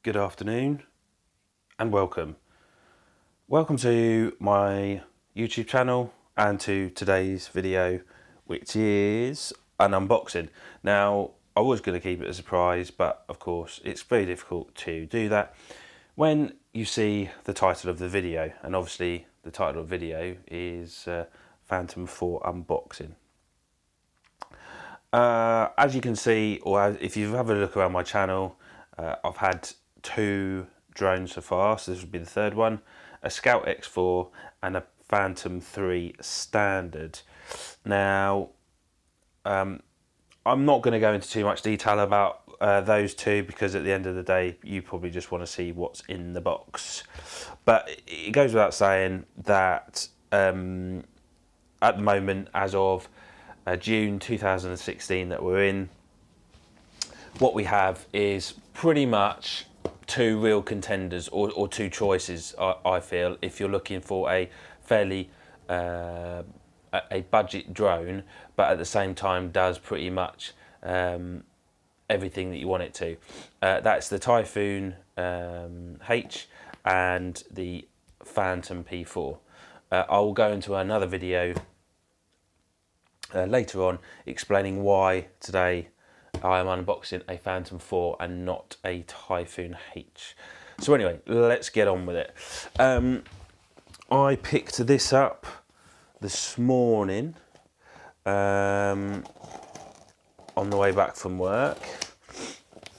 good afternoon, and welcome. Welcome to my YouTube channel and to today's video, which is an unboxing. Now, I was going to keep it a surprise, but of course it's very difficult to do that when you see the title of the video, and obviously the title of the video is Phantom 4 unboxing. As you can see, or if you've had a look around my channel, I've had two drones so far, so this would be the third one, a Scout X4 and a Phantom 3 standard. Now, I'm not going to go into too much detail about those two, because at the end of the day you probably just want to see what's in the box. But it goes without saying that at the moment, as of June 2016 that we're in, what we have is pretty much two real contenders, or two choices, I feel, if you're looking for a fairly a budget drone, but at the same time does pretty much everything that you want it to. That's the Typhoon H and the Phantom P4. I will go into another video later on explaining why today I am unboxing a Phantom 4 and not a Typhoon H. So anyway, let's get on with it. I picked this up this morning on the way back from work,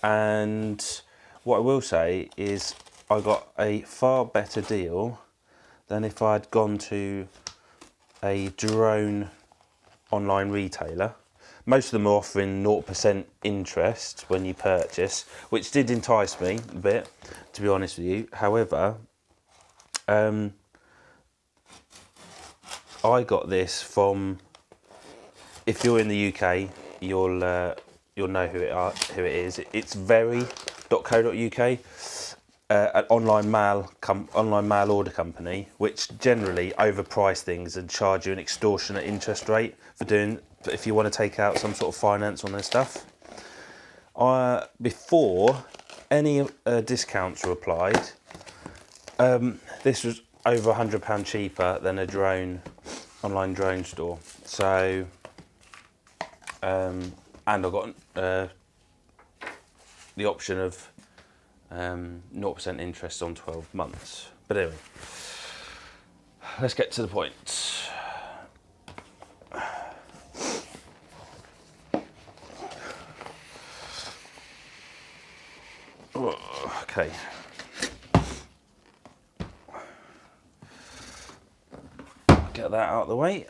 and what I will say is I got a far better deal than if I'd gone to a drone online retailer. Most of them are offering 0% interest when you purchase, which did entice me a bit, to be honest with you. However, I got this from, if you're in the UK, you'll know who it is. It's very.co.uk, an online mail order company, which generally overprice things and charge you an extortionate interest rate if you want to take out some sort of finance on their stuff. Before any discounts were applied, this was over £100 cheaper than a online drone store. So, and I got the option of 0% interest on 12 months. But anyway, let's get to the point. Okay. Get that out of the way.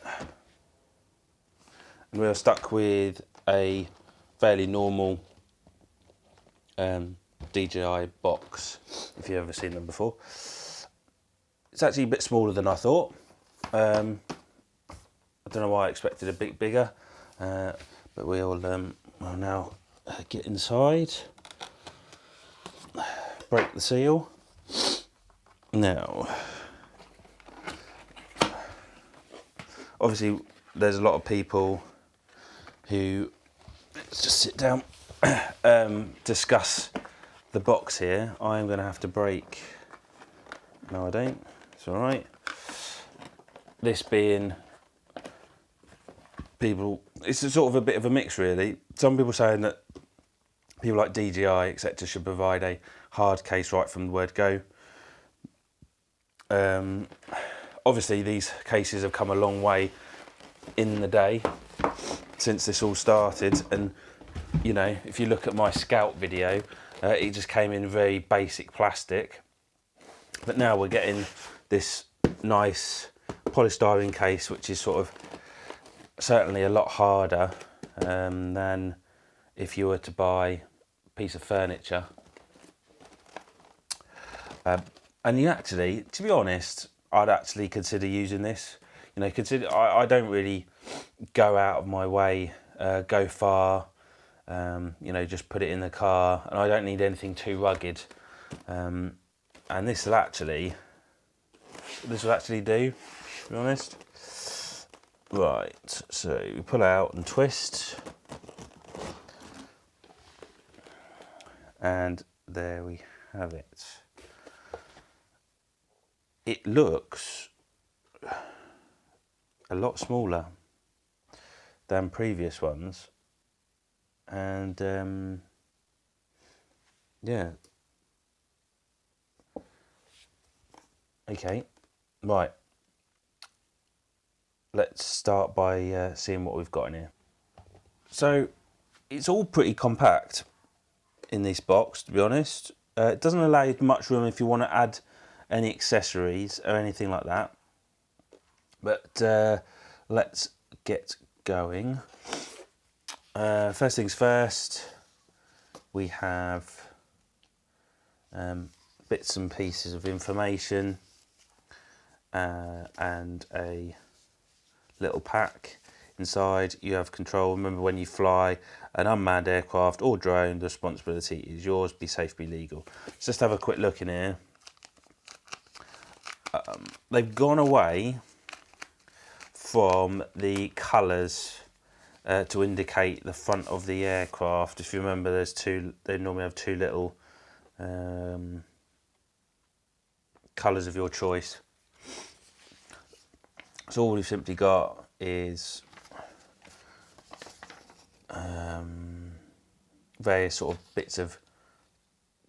And we're stuck with a fairly normal DJI box, if you've ever seen them before. It's actually a bit smaller than I thought. I don't know why I expected a bit bigger, but we'll now get inside. Break the seal. Now, obviously there's a lot of people who, let's just sit down, discuss the box here. I'm going to have to break, no I don't, it's alright. This being, it's a sort of a bit of a mix really. Some people saying that people like DJI, etc. should provide a hard case right from the word go. Obviously these cases have come a long way in the day since this all started, and you know, if you look at my Scout video, it just came in very basic plastic, but now we're getting this nice polystyrene case, which is sort of certainly a lot harder than if you were to buy a piece of furniture. And you actually, to be honest, I'd actually consider using this. You know, I don't really go out of my way, go far, you know, just put it in the car, and I don't need anything too rugged. And this will actually do, to be honest. Right, so we pull out and twist, and there we have it. It looks a lot smaller than previous ones, and yeah. Okay, right. Let's start by seeing what we've got in here. So it's all pretty compact in this box, to be honest. It doesn't allow you much room if you want to add any accessories or anything like that. But let's get going. First things first, we have bits and pieces of information and a little pack. Inside you have control. Remember, when you fly an unmanned aircraft or drone, the responsibility is yours. Be safe, be legal. Let's just have a quick look in here. They've gone away from the colours to indicate the front of the aircraft. If you remember, there's two. They normally have two little colours of your choice. So all we've simply got is various sort of bits of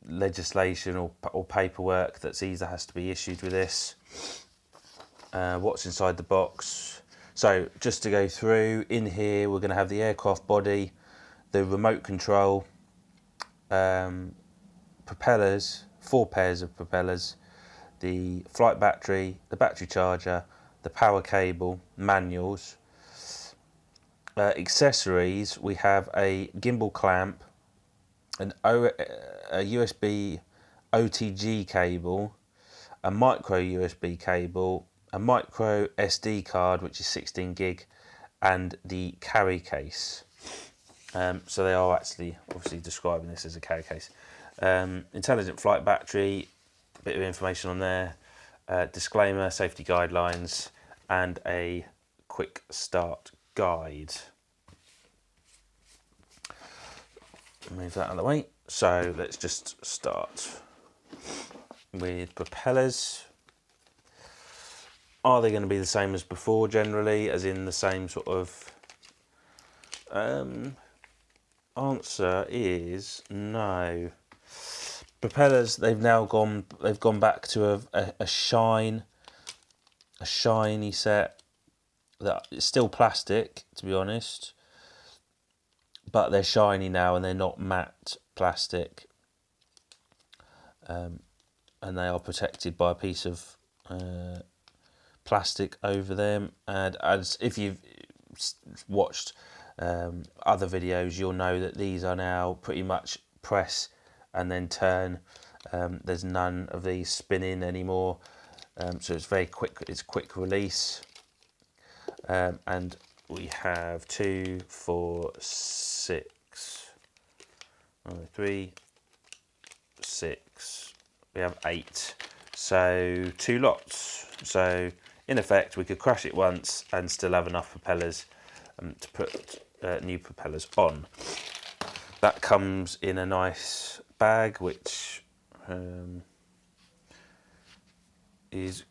legislation or paperwork that either has to be issued with this. What's inside the box. So just to go through, in here we're going to have the aircraft body, the remote control, propellers, 4 pairs of propellers, the flight battery, the battery charger, the power cable, manuals. Accessories, we have a gimbal clamp, a USB OTG cable, a micro USB cable, a micro SD card which is 16 gig, and the carry case. So they are actually obviously describing this as a carry case. Intelligent flight battery, a bit of information on there, disclaimer, safety guidelines, and a quick start guide. Move that out of the way. So let's just start with propellers. Are they going to be the same as before generally, as in the same sort of... answer is no. Propellers, they've gone back to a shiny set. That it's still plastic, to be honest, but they're shiny now and they're not matte plastic, and they are protected by a piece of plastic over them. And as if you've watched other videos, you'll know that these are now pretty much press and then turn. There's none of these spinning anymore, so it's very quick. It's quick release. And we have 2, 4, 6, 3, 6. We have 8. So 2 lots. So in effect, we could crash it once and still have enough propellers to put new propellers on. That comes in a nice bag, which is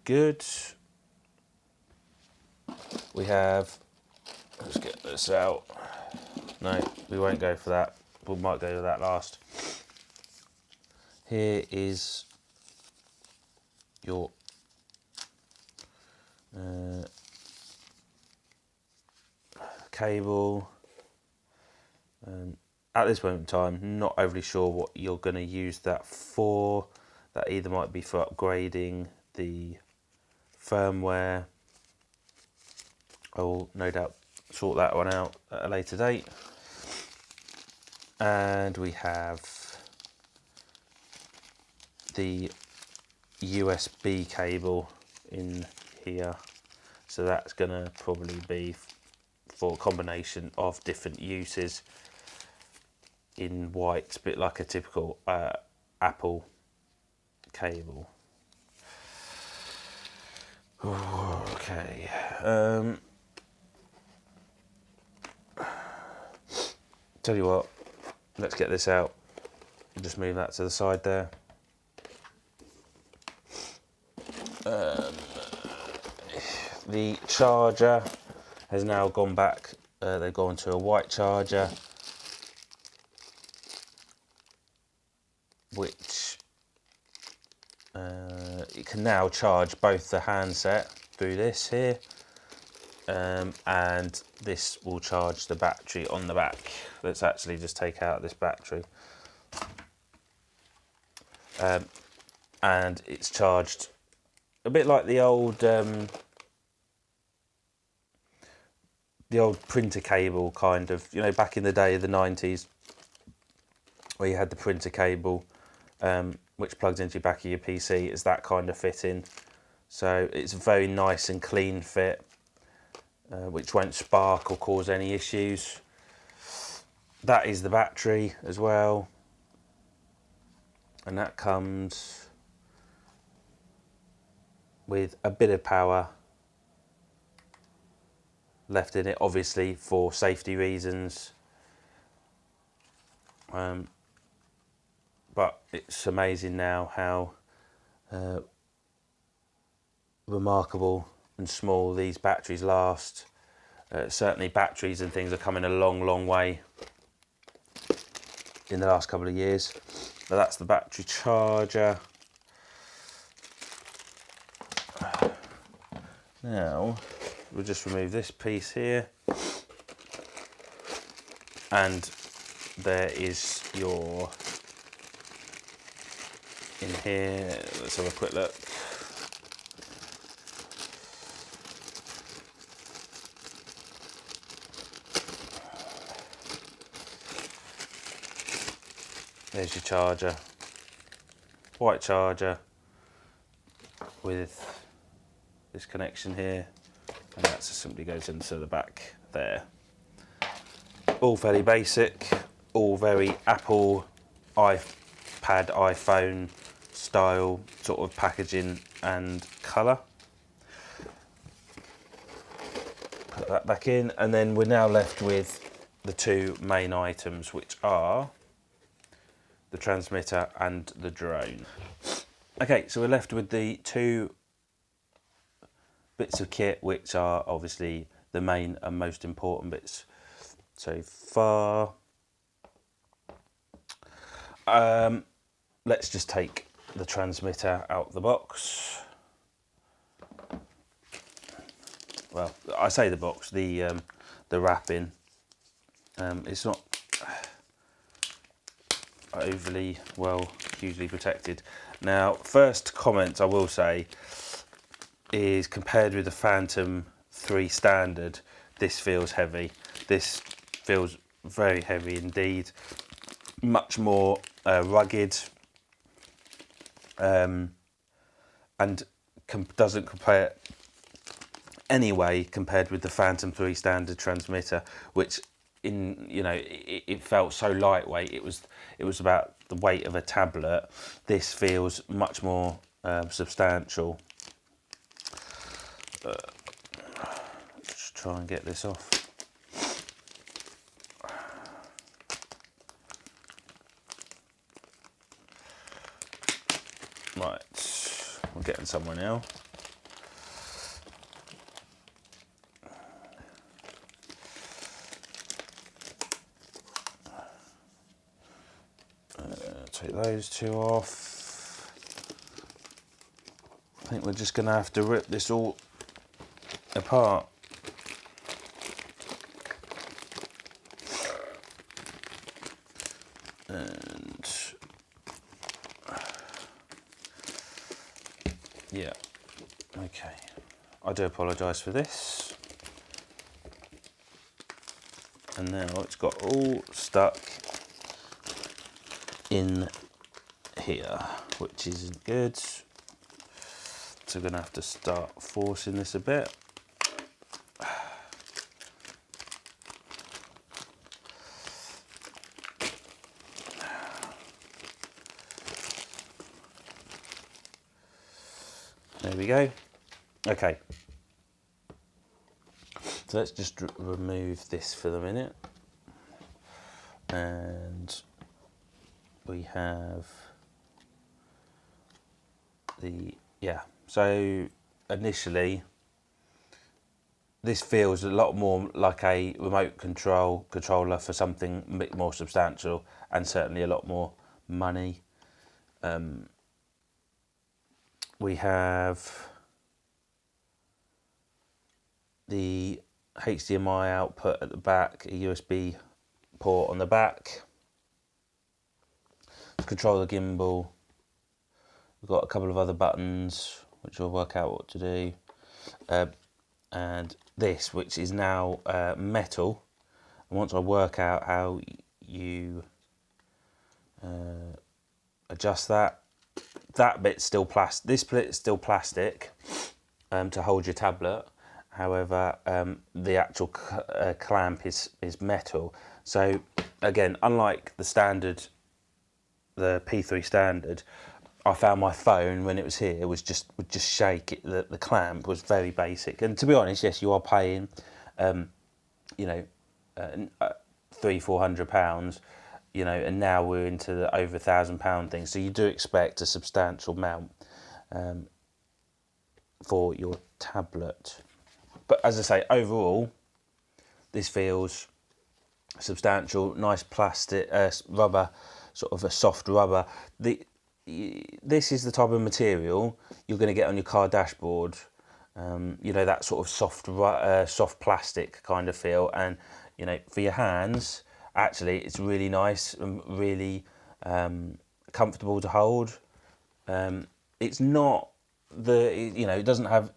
good. We have, let's get this out. No, we won't go for that. We might go to that last. Here is your cable. At this moment in time, not overly sure what you're going to use that for. That either might be for upgrading the firmware. I will no doubt sort that one out at a later date. And we have the USB cable in here. So that's going to probably be for a combination of different uses. In white, a bit like a typical Apple cable. Okay. Tell you what, let's get this out. just move that to the side there. The charger has now gone back, they've gone to a white charger, which it can now charge both the handset through this here, and this will charge the battery on the back. Let's actually just take out this battery. And it's charged a bit like the old printer cable, kind of, you know, back in the day of the 90s, where you had the printer cable which plugs into the back of your PC. It's that kind of fitting. So it's a very nice and clean fit, which won't spark or cause any issues. That is the battery as well, and that comes with a bit of power left in it, obviously for safety reasons, but it's amazing now how remarkable and small these batteries last. Certainly batteries and things are coming a long way in the last couple of years. But that's the battery charger. Now we'll just remove this piece here, and there is your, in here, let's have a quick look. There's your charger, white charger with this connection here, and that just simply goes into the back there. All fairly basic, all very Apple, iPad, iPhone style sort of packaging and colour. Put that back in, and then we're now left with the two main items, which are the transmitter and the drone. Okay, so we're left with the two bits of kit, which are obviously the main and most important bits so far. Let's just take the transmitter out the box. Well, I say the box, the wrapping. It's not overly well hugely protected. Now, first comment I will say is, compared with the Phantom 3 standard, this feels heavy. This feels very heavy indeed, much more rugged, and doesn't compare anyway compared with the Phantom 3 standard transmitter, which it felt so lightweight. It was about the weight of a tablet. This feels much more substantial. Let's try and get this off. Right, we're getting somewhere now. Take those two off. I think we're just going to have to rip this all apart. And yeah, okay. I do apologise for this. And now it's got all stuck in here, which isn't good. So we're going to have to start forcing this a bit. There we go. Okay. So let's just remove this for the minute. And we have so initially this feels a lot more like a remote controller for something a bit more substantial, and certainly a lot more money. We have the HDMI output at the back, a USB port on the back. To control the gimbal, we've got a couple of other buttons which will work out what to do. And this, which is now metal. And once I work out how you adjust that, that bit's still plastic. This bit's still plastic to hold your tablet. However, the actual clamp is metal. So again, unlike the standard, the P3 standard, I found my phone when it was here would just shake. The clamp was very basic, and to be honest, yes, you are paying, £300-400, and now we're into the over £1,000 thing. So you do expect a substantial amount for your tablet. But as I say, overall, this feels substantial. Nice plastic, rubber, sort of a soft rubber. This is the type of material you're going to get on your car dashboard. That sort of soft plastic kind of feel, and for your hands, actually, it's really nice and really comfortable to hold. It's not it doesn't have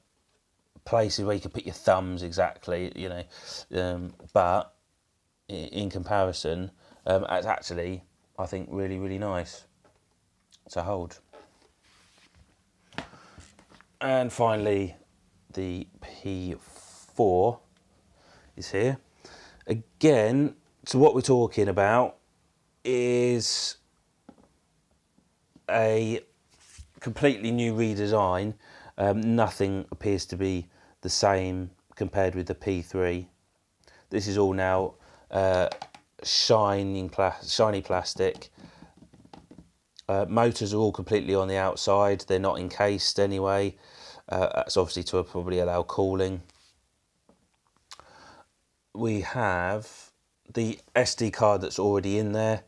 places where you can put your thumbs exactly, but in comparison, it's actually, I think, really, really nice to hold. And finally, the P4 is here. Again, so what we're talking about is a completely new redesign. Nothing appears to be the same compared with the P3. This is all now shiny plastic. Motors are all completely on the outside. They're not encased anyway. That's obviously to probably allow cooling. We have the SD card that's already in there.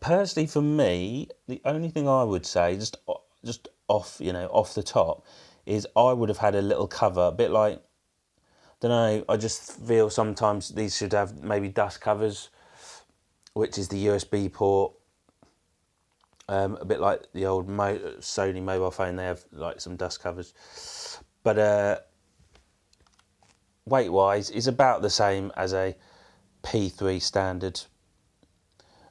Personally, for me, the only thing I would say, just off the top, is I would have had a little cover, a bit like, don't know, I just feel sometimes these should have maybe dust covers, which is the USB port. A bit like the old Sony mobile phone, they have like some dust covers. But weight-wise, it's about the same as a P3 standard.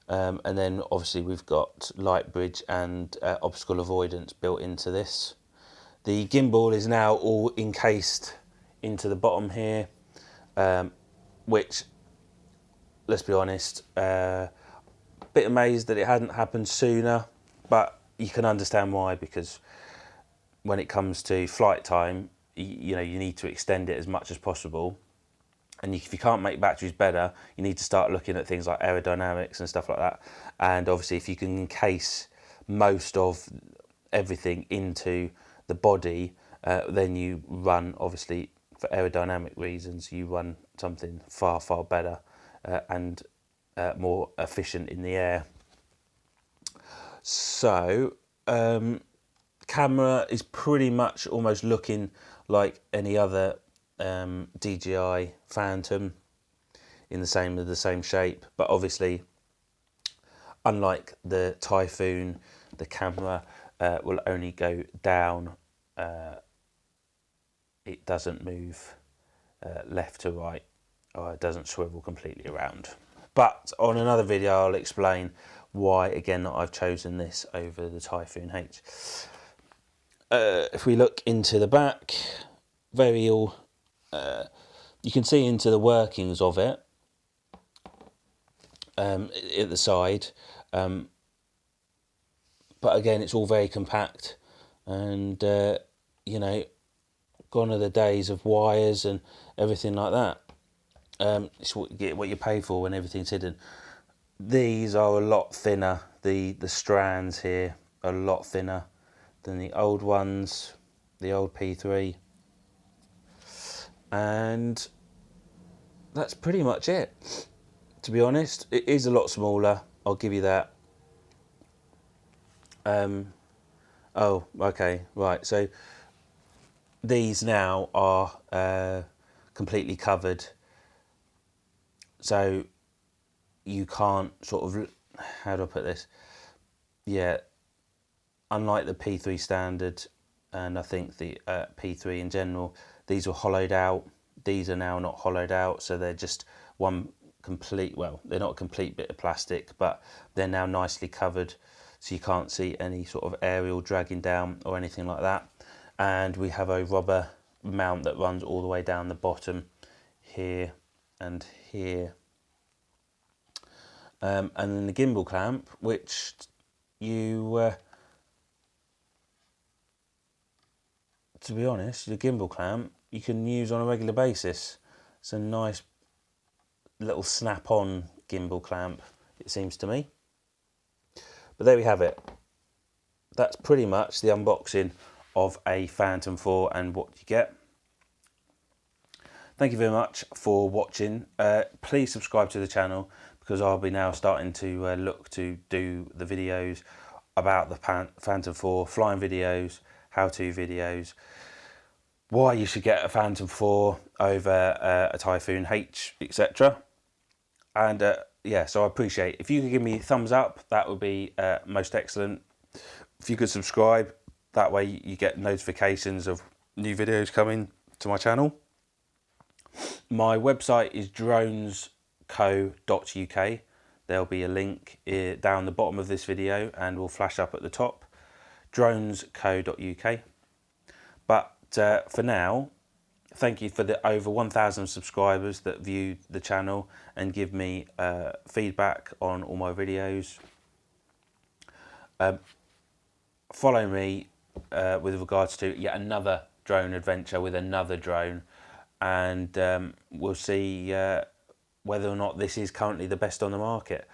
And then obviously we've got light bridge and obstacle avoidance built into this. The gimbal is now all encased into the bottom here, which, let's be honest, a bit amazed that it hadn't happened sooner, but you can understand why, because when it comes to flight time, you need to extend it as much as possible. And if you can't make batteries better, you need to start looking at things like aerodynamics and stuff like that. And obviously, if you can encase most of everything into the body, then you run, obviously, for aerodynamic reasons, you run something far, far better and more efficient in the air. So, camera is pretty much almost looking like any other DJI Phantom in the same shape, but obviously, unlike the Typhoon, the camera will only go down. It doesn't move left to right, or it doesn't swivel completely around. But on another video, I'll explain why, again, I've chosen this over the Typhoon H. If we look into the back, you can see into the workings of it at the side. But again, it's all very compact, and gone are the days of wires and everything like that. It's what you get, what you pay for when everything's hidden. These are a lot thinner the strands here are a lot thinner than the old ones, the old P3. And that's pretty much it, to be honest. It is a lot smaller, I'll give you that. Oh, okay, right, so these now are completely covered, so you can't sort of, how do I put this? Yeah, unlike the P3 standard, and I think the P3 in general, these were hollowed out. These are now not hollowed out, so they're just one complete, well, they're not a complete bit of plastic, but they're now nicely covered, so you can't see any sort of aerial dragging down or anything like that. And we have a rubber mount that runs all the way down the bottom here and here. And then the gimbal clamp, which you, to be honest, the gimbal clamp you can use on a regular basis. It's a nice little snap-on gimbal clamp, it seems to me. But there we have it. That's pretty much the unboxing of a Phantom 4 and what you get. Thank you very much for watching. Please subscribe to the channel, because I'll be now starting to look to do the videos about the Phantom 4, flying videos, how-to videos, why you should get a Phantom 4 over a Typhoon H, etc. And yeah, so I appreciate if you could give me a thumbs up, that would be most excellent. If you could subscribe, that way you get notifications of new videos coming to my channel. My website is dronesco.uk. There'll be a link down the bottom of this video and will flash up at the top, dronesco.uk. But for now, thank you for the over 1,000 subscribers that view the channel and give me feedback on all my videos. Follow me with regards to yet another drone adventure with another drone, and we'll see whether or not this is currently the best on the market.